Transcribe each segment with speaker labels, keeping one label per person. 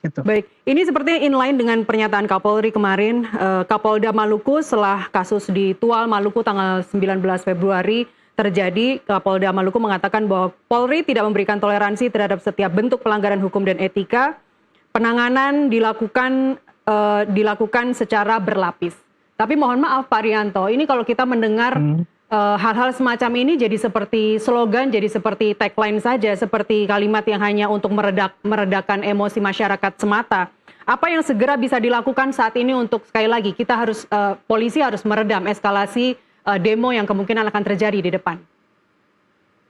Speaker 1: gitu.
Speaker 2: Baik, ini sepertinya inline dengan pernyataan Kapolri kemarin, Kapolda Maluku setelah kasus di Tual Maluku tanggal 19 Februari terjadi, Kapolda Maluku mengatakan bahwa Polri tidak memberikan toleransi terhadap setiap bentuk pelanggaran hukum dan etika. Penanganan dilakukan secara berlapis. Tapi mohon maaf Pak Rianto, ini kalau kita mendengar hal-hal semacam ini jadi seperti slogan, jadi seperti tagline saja, seperti kalimat yang hanya untuk meredakan emosi masyarakat semata. Apa yang segera bisa dilakukan saat ini untuk sekali lagi kita harus polisi harus meredam eskalasi demo yang kemungkinan akan terjadi di depan?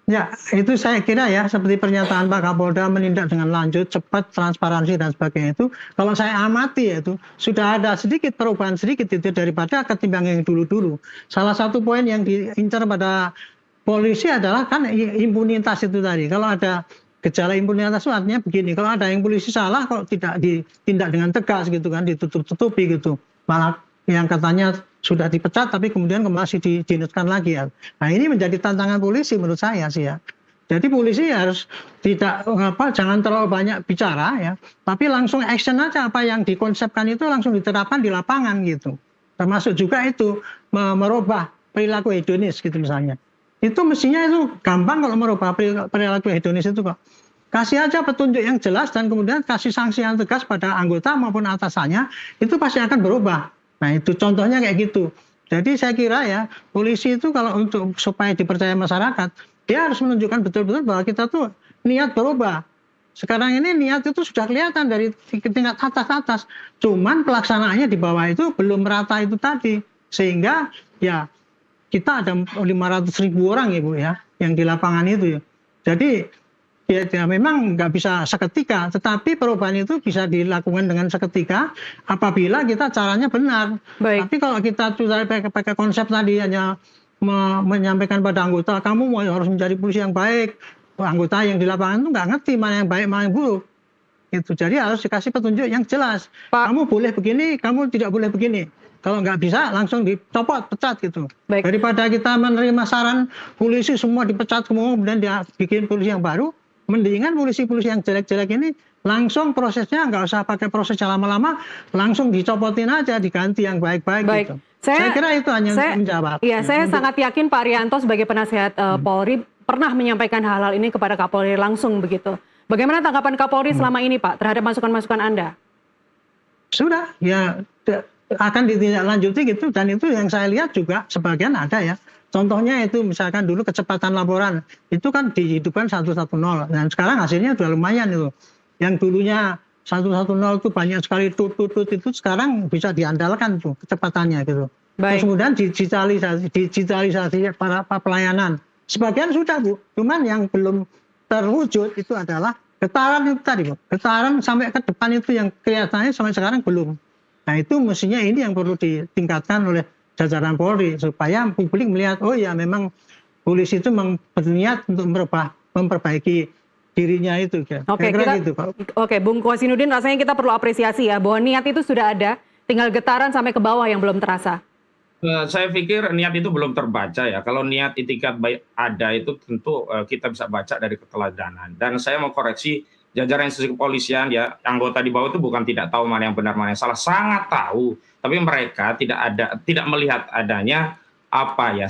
Speaker 1: Ya, itu saya kira ya seperti pernyataan Pak Kapolda menindak dengan lanjut, cepat, transparansi dan sebagainya itu. Kalau saya amati ya itu sudah ada sedikit perubahan sedikit itu daripada ketimbang yang dulu-dulu. Salah satu poin yang diincar pada polisi adalah kan impunitas itu tadi. Kalau ada gejala impunitas itu artinya begini, kalau ada yang polisi salah kalau tidak ditindak dengan tegas gitu kan, ditutup-tutupi gitu. Malah yang katanya sudah dipecat tapi kemudian masih dinutkan lagi ya. Nah ini menjadi tantangan polisi menurut saya sih ya. Jadi polisi harus jangan terlalu banyak bicara ya, tapi langsung action aja apa yang dikonsepkan itu langsung diterapkan di lapangan gitu. Termasuk juga itu merubah perilaku hedonis gitu misalnya. Itu mestinya itu gampang kalau merubah perilaku hedonis itu kok. Kasih aja petunjuk yang jelas dan kemudian kasih sanksi yang tegas pada anggota maupun atasannya, itu pasti akan berubah. Nah itu contohnya kayak gitu. Jadi saya kira ya polisi itu kalau untuk supaya dipercaya masyarakat, dia harus menunjukkan betul-betul bahwa kita tuh niat berubah. Sekarang ini niat itu sudah kelihatan dari tingkat atas-atas. Cuman pelaksanaannya di bawah itu belum merata itu tadi. Sehingga ya kita ada 500.000 orang ya Bu ya yang di lapangan itu ya. Jadi ya memang nggak bisa seketika, tetapi perubahan itu bisa dilakukan dengan seketika apabila kita caranya benar.
Speaker 2: Baik.
Speaker 1: Tapi kalau kita sudah pakai konsep tadi hanya menyampaikan pada anggota, kamu harus menjadi polisi yang baik, anggota yang di lapangan itu nggak ngerti mana yang baik, mana yang buruk. Itu jadi harus dikasih petunjuk yang jelas.
Speaker 2: Pak.
Speaker 1: Kamu boleh begini, kamu tidak boleh begini. Kalau nggak bisa langsung dicopot, pecat gitu.
Speaker 2: Baik.
Speaker 1: Daripada kita menerima saran polisi semua dipecat kemudian dia bikin polisi yang baru, mendingan polisi-polisi yang jelek-jelek ini langsung prosesnya nggak usah pakai proses lama-lama, langsung dicopotin aja, diganti yang baik-baik gitu. Saya kira itu hanya untuk menjawab.
Speaker 2: Iya, saya sangat yakin Pak Rianto sebagai penasihat Polri pernah menyampaikan hal-hal ini kepada Kapolri langsung begitu. Bagaimana tanggapan Kapolri selama ini Pak terhadap masukan-masukan Anda?
Speaker 1: Sudah, ya akan ditindaklanjuti gitu, dan itu yang saya lihat juga sebagian ada ya. Contohnya itu misalkan dulu kecepatan laporan, itu kan dihidupkan 110, dan sekarang hasilnya sudah lumayan itu. Yang dulunya 110 itu banyak sekali tutut itu sekarang bisa diandalkan tuh kecepatannya gitu. Terus kemudian digitalisasi para pelayanan. Sebagian sudah Bu, cuman yang belum terwujud itu adalah getaran itu tadi Bu. Getaran sampai ke depan itu yang kelihatannya sampai sekarang belum. Nah itu mestinya ini yang perlu ditingkatkan oleh jajaran Polri supaya publik melihat oh ya memang polisi itu berniat untuk memperbaiki dirinya itu.
Speaker 2: Oke,
Speaker 1: gitu, Pak.
Speaker 2: Oke, Bung Kosinudin, rasanya kita perlu apresiasi ya bahwa niat itu sudah ada, tinggal getaran sampai ke bawah yang belum terasa.
Speaker 3: Saya pikir niat itu belum terbaca ya. Kalau niat itikat baik ada itu tentu kita bisa baca dari keteladanan. Dan saya mau koreksi jajaran institusi kepolisian ya, anggota di bawah itu bukan tidak tahu mana yang benar mana yang salah, sangat tahu. Tapi mereka tidak melihat adanya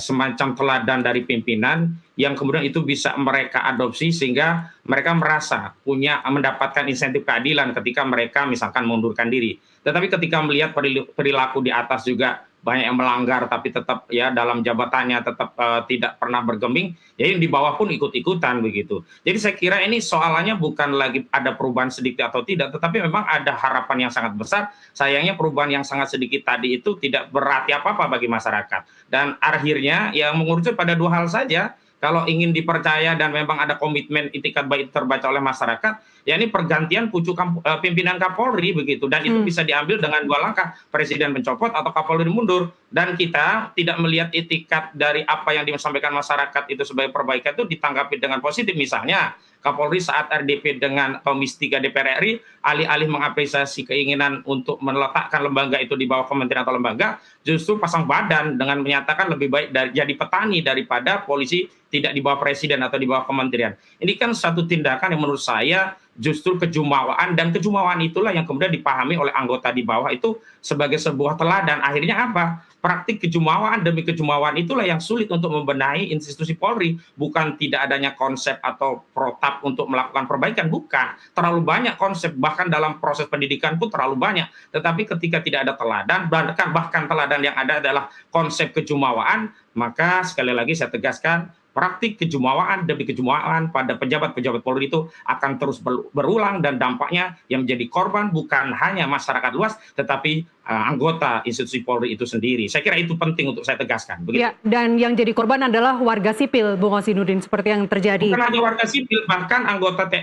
Speaker 3: semacam teladan dari pimpinan yang kemudian itu bisa mereka adopsi sehingga mereka merasa mendapatkan insentif keadilan ketika mereka misalkan mengundurkan diri. Tetapi ketika melihat perilaku di atas juga banyak yang melanggar tapi tetap ya dalam jabatannya tetap tidak pernah bergeming, ya yang di bawah pun ikut-ikutan begitu. Jadi saya kira ini soalannya bukan lagi ada perubahan sedikit atau tidak, tetapi memang ada harapan yang sangat besar. Sayangnya perubahan yang sangat sedikit tadi itu tidak berarti apa-apa bagi masyarakat. Dan akhirnya yang mengerucut pada dua hal saja. Kalau ingin dipercaya dan memang ada komitmen itikat baik terbaca oleh masyarakat, ya ini pergantian pucuk pimpinan Kapolri begitu, dan itu bisa diambil dengan dua langkah, Presiden mencopot atau Kapolri mundur, dan kita tidak melihat itikat dari apa yang disampaikan masyarakat itu sebagai perbaikan itu ditanggapi dengan positif. Misalnya Kapolri saat RDP dengan Komisi 3 DPR RI, alih-alih mengapresiasi keinginan untuk meletakkan lembaga itu di bawah kementerian atau lembaga, justru pasang badan dengan menyatakan lebih baik jadi petani daripada polisi tidak di bawah presiden atau di bawah kementerian. Ini kan satu tindakan yang menurut saya justru kejumawaan, dan kejumawaan itulah yang kemudian dipahami oleh anggota di bawah itu sebagai sebuah teladan. Akhirnya apa? Praktik kejumawaan demi kejumawaan itulah yang sulit untuk membenahi institusi Polri. Bukan tidak adanya konsep atau protap untuk melakukan perbaikan, bukan. Terlalu banyak konsep, bahkan dalam proses pendidikan pun terlalu banyak. Tetapi ketika tidak ada teladan, bahkan teladan yang ada adalah konsep kejumawaan, maka sekali lagi saya tegaskan, praktik kejumawaan demi kejumawaan pada pejabat-pejabat Polri itu akan terus berulang, dan dampaknya yang menjadi korban bukan hanya masyarakat luas, tetapi anggota institusi Polri itu sendiri. Saya kira itu penting untuk saya tegaskan. Begitu.
Speaker 2: Ya, dan yang jadi korban adalah warga sipil, Bung Hosinudin, seperti yang terjadi.
Speaker 3: Bukan hanya warga sipil, bahkan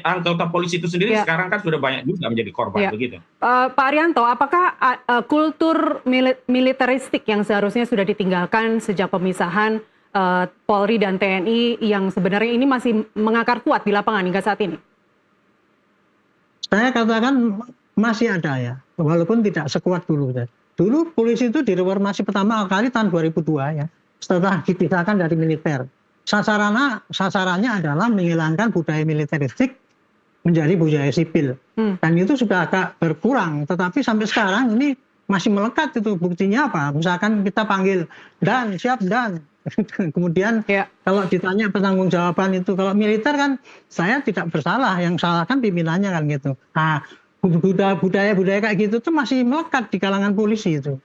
Speaker 3: anggota polisi itu sendiri sekarang kan sudah banyak juga menjadi korban. Begitu.
Speaker 2: Pak Arianto, apakah kultur militeristik yang seharusnya sudah ditinggalkan sejak pemisahan Polri dan TNI yang sebenarnya ini masih mengakar kuat di lapangan hingga saat ini?
Speaker 1: Saya katakan masih ada ya, walaupun tidak sekuat dulu. Dulu polisi itu direformasi pertama kali tahun 2002 ya, setelah dipisahkan dari militer. Sasarannya adalah menghilangkan budaya militeristik menjadi budaya sipil. Dan itu sudah agak berkurang, tetapi sampai sekarang ini masih melekat itu. Buktinya apa? Misalkan kita panggil dan siap dan kemudian kalau ditanya pertanggungjawaban itu, kalau militer kan saya tidak bersalah, yang salah kan pimpinannya kan gitu. Nah, budaya-budaya kayak gitu tuh masih melekat di kalangan polisi itu.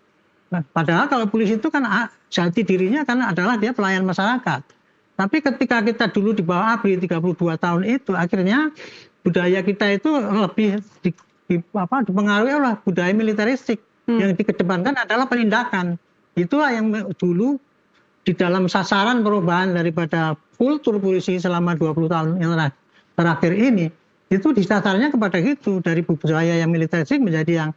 Speaker 1: Nah, padahal kalau polisi itu kan jati dirinya kan adalah dia pelayan masyarakat. Tapi ketika kita dulu di bawah ABRI 32 tahun itu, akhirnya budaya kita itu lebih dipengaruhi oleh budaya militeristik. Yang dikedepankan adalah penindakan. Itulah yang dulu di dalam sasaran perubahan daripada kultur polisi selama 20 tahun yang terakhir ini, itu disasarnya kepada gitu, dari budaya yang militeristik menjadi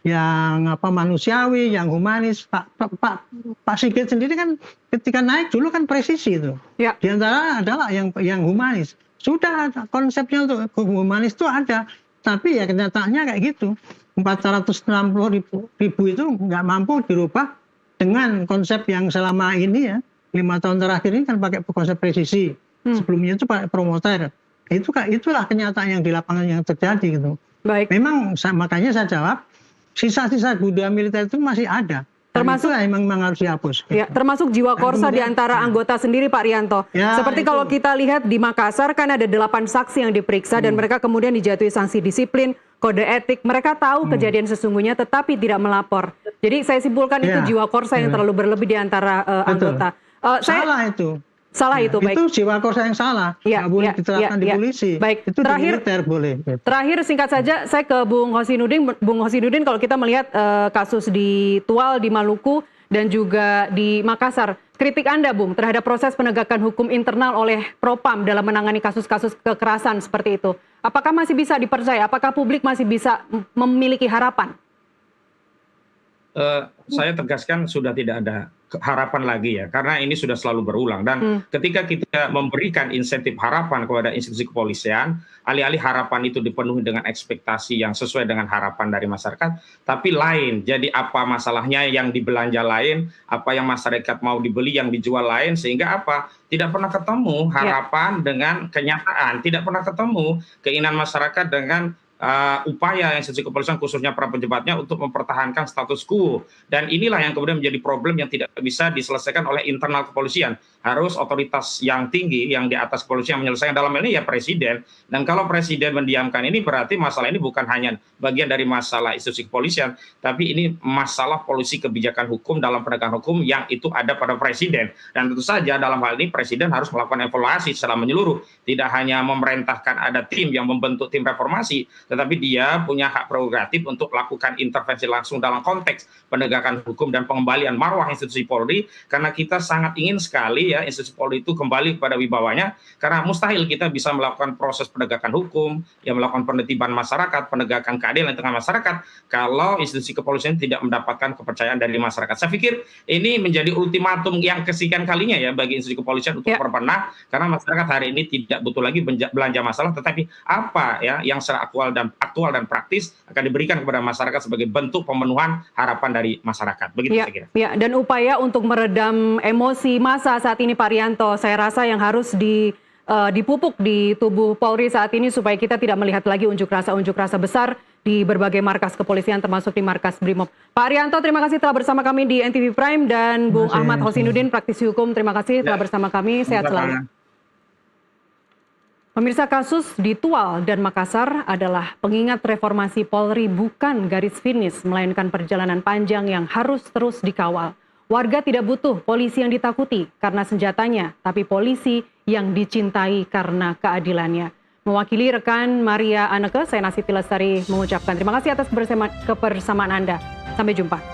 Speaker 1: yang manusiawi, yang humanis. Pak Sigit sendiri kan ketika naik dulu kan presisi itu. Di antara adalah yang humanis. Sudah ada konsepnya untuk humanis itu ada, tapi ya kenyataannya kayak gitu. 460.000 itu nggak mampu dirubah dengan konsep yang selama ini ya, 5 tahun terakhir ini kan pakai konsep presisi. Sebelumnya itu pakai promoter. Itulah kenyataan yang di lapangan yang terjadi gitu. Baik. Memang makanya saya jawab, sisa-sisa budaya militer itu masih ada. Termasuk itu memang harus dihapus.
Speaker 2: Ya, termasuk jiwa korsa di antara anggota sendiri, Pak Rianto. Seperti kalau kita lihat di Makassar kan ada 8 saksi yang diperiksa dan mereka kemudian dijatuhi sanksi disiplin, kode etik. Mereka tahu kejadian sesungguhnya tetapi tidak melapor. Jadi saya simpulkan itu jiwa korsa yang terlalu berlebih di antara anggota. Salah itu, baik.
Speaker 1: Itu jiwa korsa yang salah. Nggak boleh diterapkan di polisi.
Speaker 2: Baik.
Speaker 1: Itu terakhir, di militer boleh.
Speaker 2: Terakhir singkat saja, saya ke Bung Hosinudin. Bung Hosinudin, kalau kita melihat kasus di Tual, di Maluku, dan juga di Makassar, kritik Anda, Bung, terhadap proses penegakan hukum internal oleh Propam dalam menangani kasus-kasus kekerasan seperti itu. Apakah masih bisa dipercaya? Apakah publik masih bisa memiliki harapan?
Speaker 3: Saya tegaskan sudah tidak ada harapan lagi ya, karena ini sudah selalu berulang. Dan ketika kita memberikan insentif harapan kepada institusi kepolisian, alih-alih harapan itu dipenuhi dengan ekspektasi yang sesuai dengan harapan dari masyarakat, tapi lain. Jadi apa masalahnya yang dibelanja lain, apa yang masyarakat mau dibeli yang dijual lain, sehingga apa? Tidak pernah ketemu harapan dengan kenyataan, tidak pernah ketemu keinginan masyarakat dengan upaya institusi kepolisian khususnya para pejabatnya untuk mempertahankan status quo. Dan inilah yang kemudian menjadi problem yang tidak bisa diselesaikan oleh internal kepolisian. Harus otoritas yang tinggi yang di atas kepolisian menyelesaikan, dalam hal ini ya presiden. Dan kalau presiden mendiamkan ini berarti masalah ini bukan hanya bagian dari masalah institusi kepolisian, tapi ini masalah polisi kebijakan hukum dalam penegakan hukum yang itu ada pada presiden. Dan tentu saja dalam hal ini presiden harus melakukan evaluasi secara menyeluruh. Tidak hanya memerintahkan ada tim yang membentuk tim reformasi, tetapi dia punya hak prerogatif untuk melakukan intervensi langsung dalam konteks penegakan hukum dan pengembalian marwah institusi Polri, karena kita sangat ingin sekali ya institusi Polri itu kembali kepada wibawanya, karena mustahil kita bisa melakukan proses penegakan hukum, yang melakukan penertiban masyarakat, penegakan keadilan di tengah masyarakat, kalau institusi kepolisian tidak mendapatkan kepercayaan dari masyarakat. Saya pikir ini menjadi ultimatum yang kesekian kalinya ya bagi institusi kepolisian untuk berbenah, karena masyarakat hari ini tidak butuh lagi belanja masalah, tetapi apa ya yang secara aktual dan praktis akan diberikan kepada masyarakat sebagai bentuk pemenuhan harapan dari masyarakat. Begitu saya kira.
Speaker 2: Ya, dan upaya untuk meredam emosi massa saat ini, Pak Rianto, saya rasa yang harus dipupuk di tubuh Polri saat ini supaya kita tidak melihat lagi unjuk rasa besar di berbagai markas kepolisian termasuk di markas Brimob. Pak Arianto, terima kasih telah bersama kami di NTV Prime, dan Bung Ahmad Hosinuddin, praktisi hukum, terima kasih telah bersama kami. Sehat selalu. Pemirsa, kasus di Tual dan Makassar adalah pengingat reformasi Polri bukan garis finish, melainkan perjalanan panjang yang harus terus dikawal. Warga tidak butuh polisi yang ditakuti karena senjatanya, tapi polisi yang dicintai karena keadilannya. Mewakili rekan Maria Anneke, saya Nasiti Lestari mengucapkan terima kasih atas kebersamaan Anda. Sampai jumpa.